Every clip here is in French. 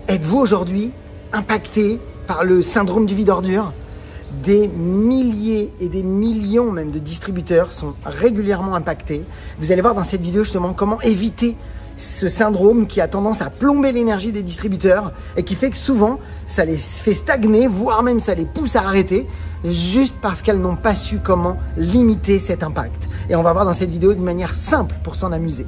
Êtes-vous aujourd'hui impacté par le syndrome du vide-ordure? Des milliers et des millions même de distributeurs sont régulièrement impactés. Vous allez voir dans cette vidéo justement comment éviter ce syndrome qui a tendance à plomber l'énergie des distributeurs et qui fait que souvent ça les fait stagner, voire même ça les pousse à arrêter juste parce qu'elles n'ont pas su comment limiter cet impact. Et on va voir dans cette vidéo de manière simple pour s'en amuser.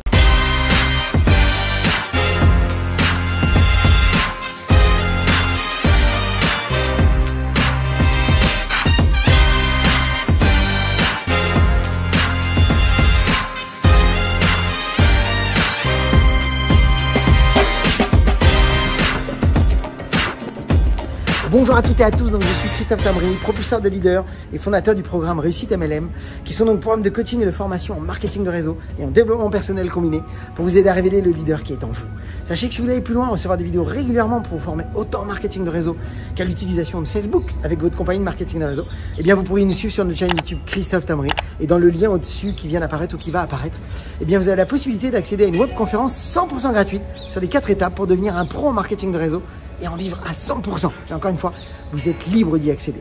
Bonjour à toutes et à tous, donc je suis Christophe Tamry, propulseur de leaders et fondateur du programme Réussite MLM, qui sont donc programmes de coaching et de formation en marketing de réseau et en développement personnel combiné pour vous aider à révéler le leader qui est en vous. Sachez que si vous voulez aller plus loin, recevoir des vidéos régulièrement pour vous former autant en marketing de réseau qu'à l'utilisation de Facebook avec votre compagnie de marketing de réseau, eh bien vous pourriez nous suivre sur notre chaîne YouTube Christophe Tamry et dans le lien au-dessus qui vient d'apparaître ou qui va apparaître, eh bien vous avez la possibilité d'accéder à une webconférence 100% gratuite sur les 4 étapes pour devenir un pro en marketing de réseau et en vivre à 100%. Et encore une fois, vous êtes libre d'y accéder.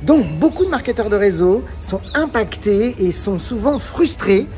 Donc, beaucoup de marketeurs de réseau sont impactés et sont souvent frustrés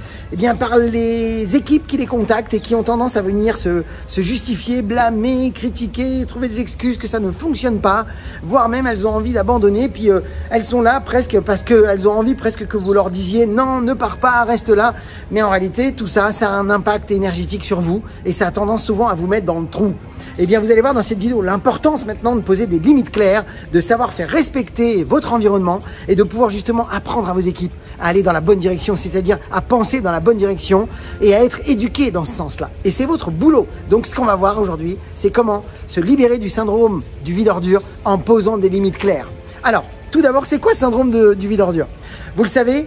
par les équipes qui les contactent et qui ont tendance à venir se justifier, blâmer, critiquer, trouver des excuses que ça ne fonctionne pas, voire même elles ont envie d'abandonner, puis elles sont là presque parce qu'elles ont envie presque que vous leur disiez « non, ne pars pas, reste là ». Mais en réalité, tout ça, ça a un impact énergétique sur vous et ça a tendance souvent à vous mettre dans le trou. Eh bien, vous allez voir dans cette vidéo l'importance maintenant de poser des limites claires, de savoir faire respecter votre environnement et de pouvoir justement apprendre à vos équipes à aller dans la bonne direction, c'est-à-dire à penser dans la bonne direction et à être éduqués dans ce sens-là. Et c'est votre boulot. Donc, ce qu'on va voir aujourd'hui, c'est comment se libérer du syndrome du vide-ordure en posant des limites claires. Alors, tout d'abord, c'est quoi ce syndrome du vide-ordure? Vous le savez,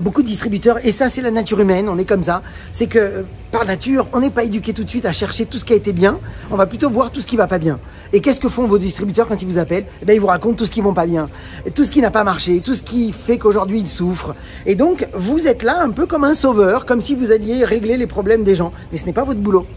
beaucoup de distributeurs, et ça c'est la nature humaine, on est comme ça, c'est que par nature, on n'est pas éduqué tout de suite à chercher tout ce qui a été bien, on va plutôt voir tout ce qui va pas bien. Et qu'est-ce que font vos distributeurs quand ils vous appellent? Eh bien, ils vous racontent tout ce qui ne va pas bien, tout ce qui n'a pas marché, tout ce qui fait qu'aujourd'hui ils souffrent. Et donc, vous êtes là un peu comme un sauveur, comme si vous alliez régler les problèmes des gens, mais ce n'est pas votre boulot.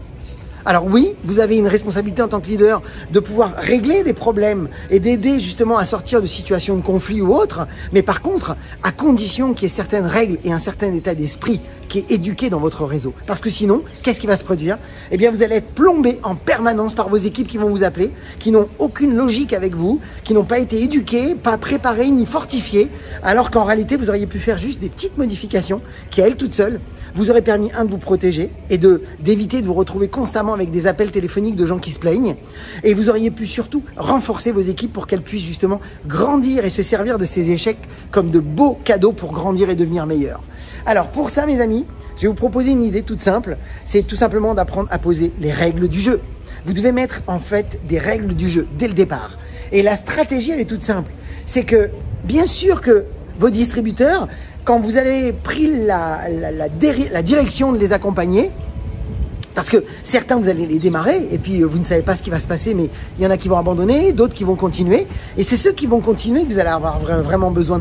Alors oui, vous avez une responsabilité en tant que leader de pouvoir régler les problèmes et d'aider justement à sortir de situations de conflit ou autres, mais par contre, à condition qu'il y ait certaines règles et un certain état d'esprit qui est éduqué dans votre réseau. Parce que sinon, qu'est-ce qui va se produire? Eh bien, vous allez être plombé en permanence par vos équipes qui vont vous appeler, qui n'ont aucune logique avec vous, qui n'ont pas été éduquées, pas préparées ni fortifiées, alors qu'en réalité, vous auriez pu faire juste des petites modifications qui, à elles toutes seules, vous auraient permis, de vous protéger et d'éviter de vous retrouver constamment avec des appels téléphoniques de gens qui se plaignent. Et vous auriez pu surtout renforcer vos équipes pour qu'elles puissent justement grandir et se servir de ces échecs comme de beaux cadeaux pour grandir et devenir meilleurs. Alors pour ça, mes amis, je vais vous proposer une idée toute simple. C'est tout simplement d'apprendre à poser les règles du jeu. Vous devez mettre en fait des règles du jeu dès le départ. Et la stratégie, elle est toute simple. C'est que bien sûr que vos distributeurs, quand vous avez pris la direction de les accompagner, parce que certains, vous allez les démarrer et puis vous ne savez pas ce qui va se passer, mais il y en a qui vont abandonner, d'autres qui vont continuer. Et c'est ceux qui vont continuer que vous allez avoir vraiment besoin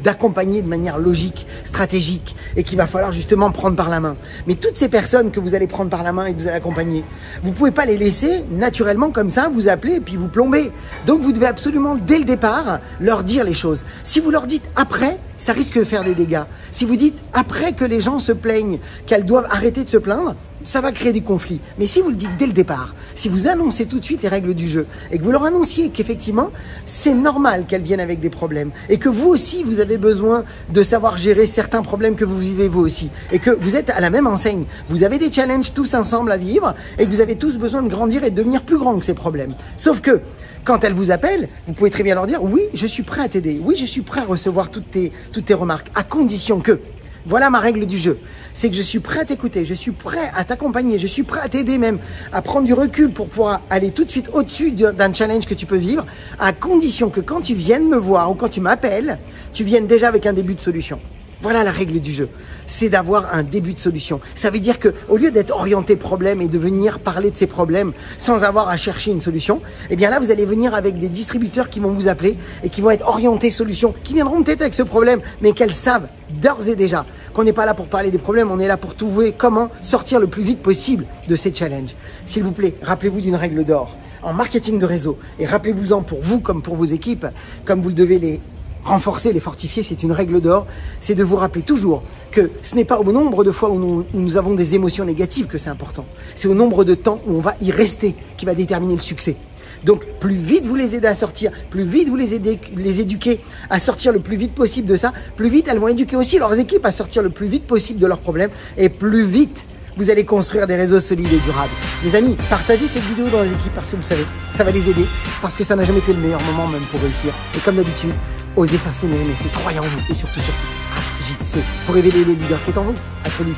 d'accompagner de manière logique, stratégique et qu'il va falloir justement prendre par la main. Mais toutes ces personnes que vous allez prendre par la main et que vous allez accompagner, vous ne pouvez pas les laisser naturellement comme ça, vous appeler et puis vous plomber. Donc vous devez absolument, dès le départ, leur dire les choses. Si vous leur dites après, ça risque de faire des dégâts. Si vous dites après que les gens se plaignent, qu'elles doivent arrêter de se plaindre, ça va créer des conflits. Mais si vous le dites dès le départ, si vous annoncez tout de suite les règles du jeu et que vous leur annonciez qu'effectivement, c'est normal qu'elles viennent avec des problèmes et que vous aussi, vous avez besoin de savoir gérer certains problèmes que vous vivez vous aussi et que vous êtes à la même enseigne. Vous avez des challenges tous ensemble à vivre et que vous avez tous besoin de grandir et de devenir plus grands que ces problèmes. Sauf que quand elles vous appellent, vous pouvez très bien leur dire « Oui, je suis prêt à t'aider. Oui, je suis prêt à recevoir toutes tes remarques, à condition que… » Voilà ma règle du jeu. C'est que je suis prêt à t'écouter, je suis prêt à t'accompagner, je suis prêt à t'aider même à prendre du recul pour pouvoir aller tout de suite au-dessus d'un challenge que tu peux vivre, à condition que quand tu viennes me voir ou quand tu m'appelles, tu viennes déjà avec un début de solution. Voilà la règle du jeu. C'est d'avoir un début de solution. Ça veut dire qu'au lieu d'être orienté problème et de venir parler de ces problèmes sans avoir à chercher une solution, eh bien là, vous allez venir avec des distributeurs qui vont vous appeler et qui vont être orientés solutions, qui viendront peut-être avec ce problème, mais qu'elles savent d'ores et déjà qu'on n'est pas là pour parler des problèmes, on est là pour trouver comment sortir le plus vite possible de ces challenges. S'il vous plaît, rappelez-vous d'une règle d'or en marketing de réseau et rappelez-vous-en pour vous comme pour vos équipes, comme vous le devez les renforcer, les fortifier, c'est une règle d'or, c'est de vous rappeler toujours que ce n'est pas au nombre de fois où nous avons des émotions négatives que c'est important. C'est au nombre de temps où on va y rester qui va déterminer le succès. Donc, plus vite vous les aidez à sortir, plus vite vous les éduquez à sortir le plus vite possible de ça, plus vite elles vont éduquer aussi leurs équipes à sortir le plus vite possible de leurs problèmes et plus vite vous allez construire des réseaux solides et durables. Les amis, partagez cette vidéo dans les équipes parce que vous savez, ça va les aider, parce que ça n'a jamais été le meilleur moment même pour réussir. Et comme d'habitude, osez faire ce que vous aimez, croyez en vous et surtout, agissez pour révéler le leader qui est en vous. À très vite.